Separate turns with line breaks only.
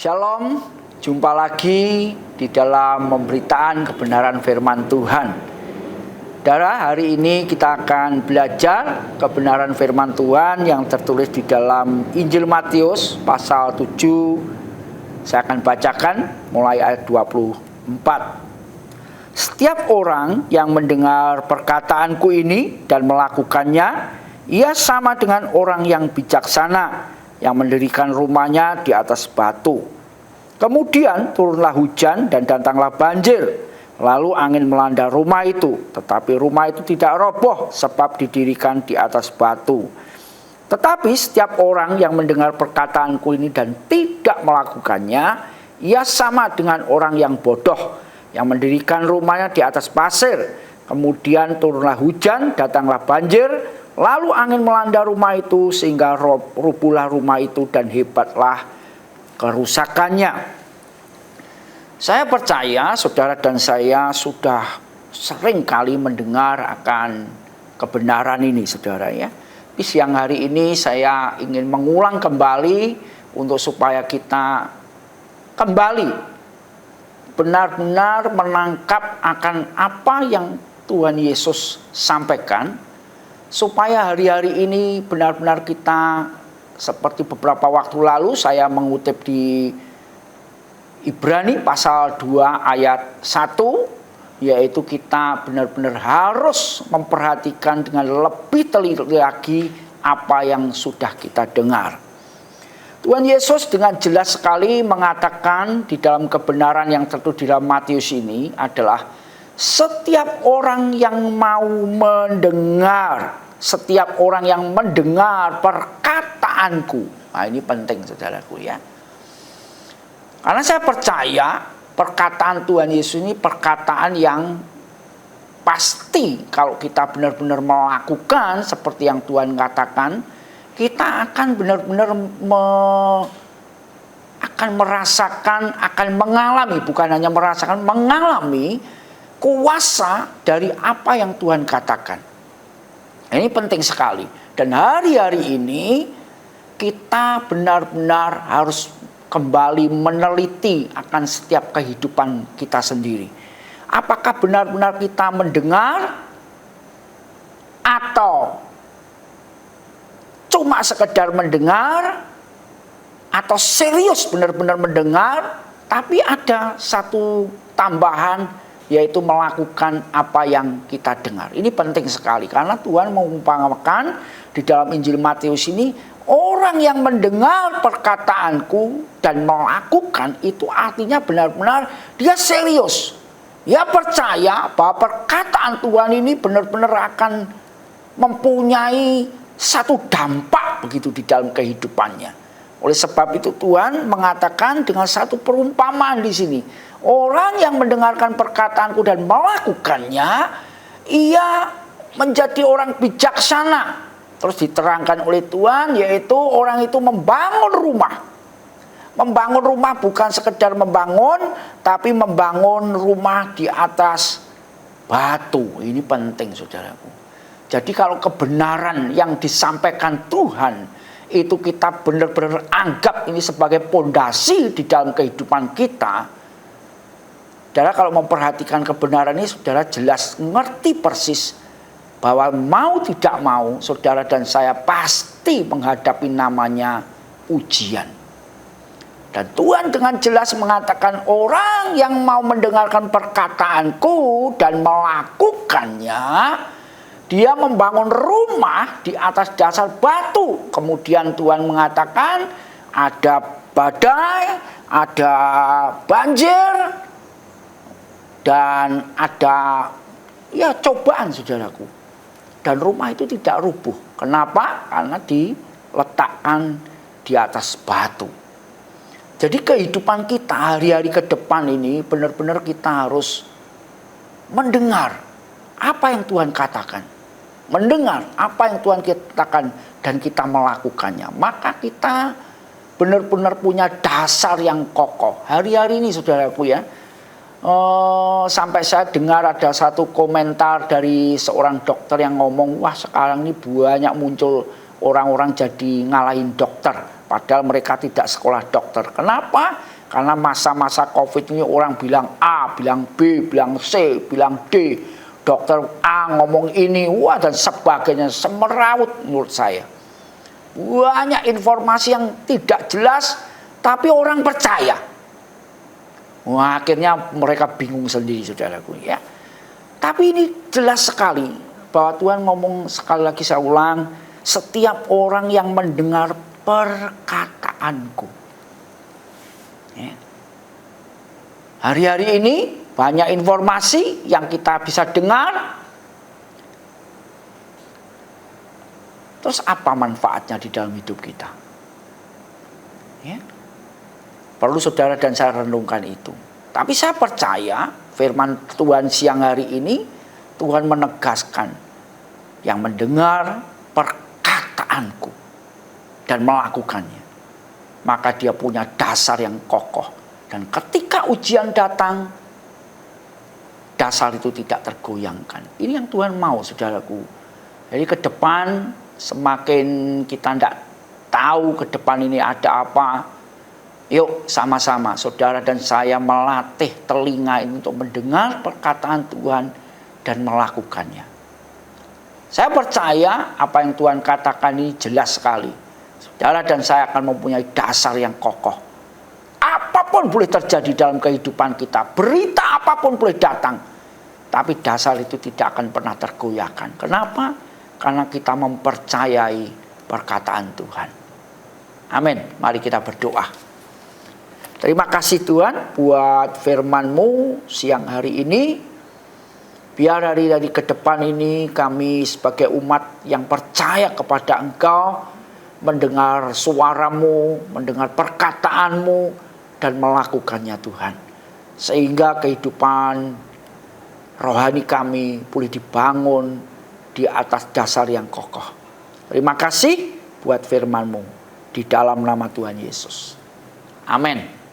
Shalom, jumpa lagi di dalam pemberitaan kebenaran firman Tuhan. Saudara, hari ini kita akan belajar kebenaran firman Tuhan yang tertulis di dalam Injil Matius pasal 7. Saya akan bacakan mulai ayat 24. Setiap orang yang mendengar perkataanku ini dan melakukannya, ia sama dengan orang yang bijaksana yang mendirikan rumahnya di atas batu. Kemudian turunlah hujan dan datanglah banjir, lalu angin melanda rumah itu, tetapi rumah itu tidak roboh sebab didirikan di atas batu. Tetapi setiap orang yang mendengar perkataanku ini dan tidak melakukannya, ia sama dengan orang yang bodoh yang mendirikan rumahnya di atas pasir. Kemudian turunlah hujan, datanglah banjir, lalu angin melanda rumah itu sehingga rubuhlah rumah itu dan hebatlah kerusakannya. Saya percaya saudara dan saya sudah sering kali mendengar akan kebenaran ini, saudara ya. Di siang hari ini saya ingin mengulang kembali untuk supaya kita kembali benar-benar menangkap akan apa yang Tuhan Yesus sampaikan, supaya hari-hari ini benar-benar kita, seperti beberapa waktu lalu saya mengutip di Ibrani pasal 2 ayat 1, yaitu kita benar-benar harus memperhatikan dengan lebih teliti lagi apa yang sudah kita dengar. Tuhan Yesus dengan jelas sekali mengatakan di dalam kebenaran yang tertulis di dalam Matius ini adalah setiap orang yang mau mendengar, setiap orang yang mendengar perkataanku. Nah, ini penting saudaraku ya. Karena saya percaya perkataan Tuhan Yesus ini perkataan yang pasti kalau kita benar-benar melakukan seperti yang Tuhan katakan, kita akan benar-benar akan merasakan, akan mengalami, bukan hanya merasakan, mengalami kuasa dari apa yang Tuhan katakan. Ini penting sekali. Dan hari-hari ini kita benar-benar harus kembali meneliti akan setiap kehidupan kita sendiri. Apakah benar-benar kita mendengar atau cuma sekedar mendengar, atau serius benar-benar mendengar, tapi ada satu tambahan, yaitu melakukan apa yang kita dengar. Ini penting sekali karena Tuhan mengumpamakan di dalam Injil Matius ini, orang yang mendengar perkataanku dan melakukan itu artinya benar-benar dia serius. Dia percaya bahwa perkataan Tuhan ini benar-benar akan mempunyai satu dampak begitu di dalam kehidupannya. Oleh sebab itu Tuhan mengatakan dengan satu perumpamaan di sini. Orang yang mendengarkan perkataanku dan melakukannya, ia menjadi orang bijaksana. Terus diterangkan oleh Tuhan, yaitu orang itu membangun rumah. Membangun rumah bukan sekedar membangun, tapi membangun rumah di atas batu. Ini penting saudaraku. Jadi kalau kebenaran yang disampaikan Tuhan itu kita benar-benar anggap ini sebagai pondasi di dalam kehidupan kita, saudara kalau memperhatikan kebenaran ini, saudara jelas ngerti persis bahwa mau tidak mau, saudara dan saya pasti menghadapi namanya ujian. Dan Tuhan dengan jelas mengatakan orang yang mau mendengarkan perkataanku dan melakukannya, dia membangun rumah di atas dasar batu. Kemudian Tuhan mengatakan ada badai, ada banjir, dan ada cobaan saudaraku. Dan rumah itu tidak rubuh. Kenapa? Karena diletakkan di atas batu. Jadi kehidupan kita hari-hari ke depan ini benar-benar kita harus mendengar apa yang Tuhan katakan. Mendengar apa yang Tuhan katakan dan kita melakukannya. Maka kita benar-benar punya dasar yang kokoh. Hari-hari ini saudaraku ya, sampai saya dengar ada satu komentar dari seorang dokter yang ngomong, wah sekarang ini banyak muncul orang-orang jadi ngalahin dokter. Padahal mereka tidak sekolah dokter. Kenapa? Karena masa-masa COVID ini orang bilang A, bilang B, bilang C, bilang D. Dokter A ngomong ini, wah dan sebagainya, semeraut menurut saya. Banyak informasi yang tidak jelas, tapi orang percaya. Wah, akhirnya mereka bingung sendiri, saudaraku ya. Tapi ini jelas sekali bahwa Tuhan ngomong, sekali lagi saya ulang, setiap orang yang mendengar perkataanku. Ya. Hari-hari ini banyak informasi yang kita bisa dengar. Terus apa manfaatnya di dalam hidup kita? Ya. Perlu saudara dan saya renungkan itu. Tapi saya percaya firman Tuhan siang hari ini, Tuhan menegaskan yang mendengar perkataanku dan melakukannya, maka dia punya dasar yang kokoh. Dan ketika ujian datang, dasar itu tidak tergoyangkan. Ini yang Tuhan mau, saudaraku. Jadi ke depan semakin kita tidak tahu ke depan ini ada apa, yuk sama-sama saudara dan saya melatih telinga ini untuk mendengar perkataan Tuhan dan melakukannya. Saya percaya apa yang Tuhan katakan ini jelas sekali. Saudara dan saya akan mempunyai dasar yang kokoh. Apapun boleh terjadi dalam kehidupan kita, berita apapun boleh datang, tapi dasar itu tidak akan pernah tergoyahkan. Kenapa? Karena kita mempercayai perkataan Tuhan. Amin. Mari kita berdoa. Terima kasih Tuhan buat firman-Mu siang hari ini. Biar dari ke depan ini kami sebagai umat yang percaya kepada Engkau, mendengar suara-Mu, mendengar perkataan-Mu, dan melakukannya Tuhan. Sehingga kehidupan rohani kami boleh dibangun di atas dasar yang kokoh. Terima kasih buat firman-Mu. Di dalam nama Tuhan Yesus. Amin.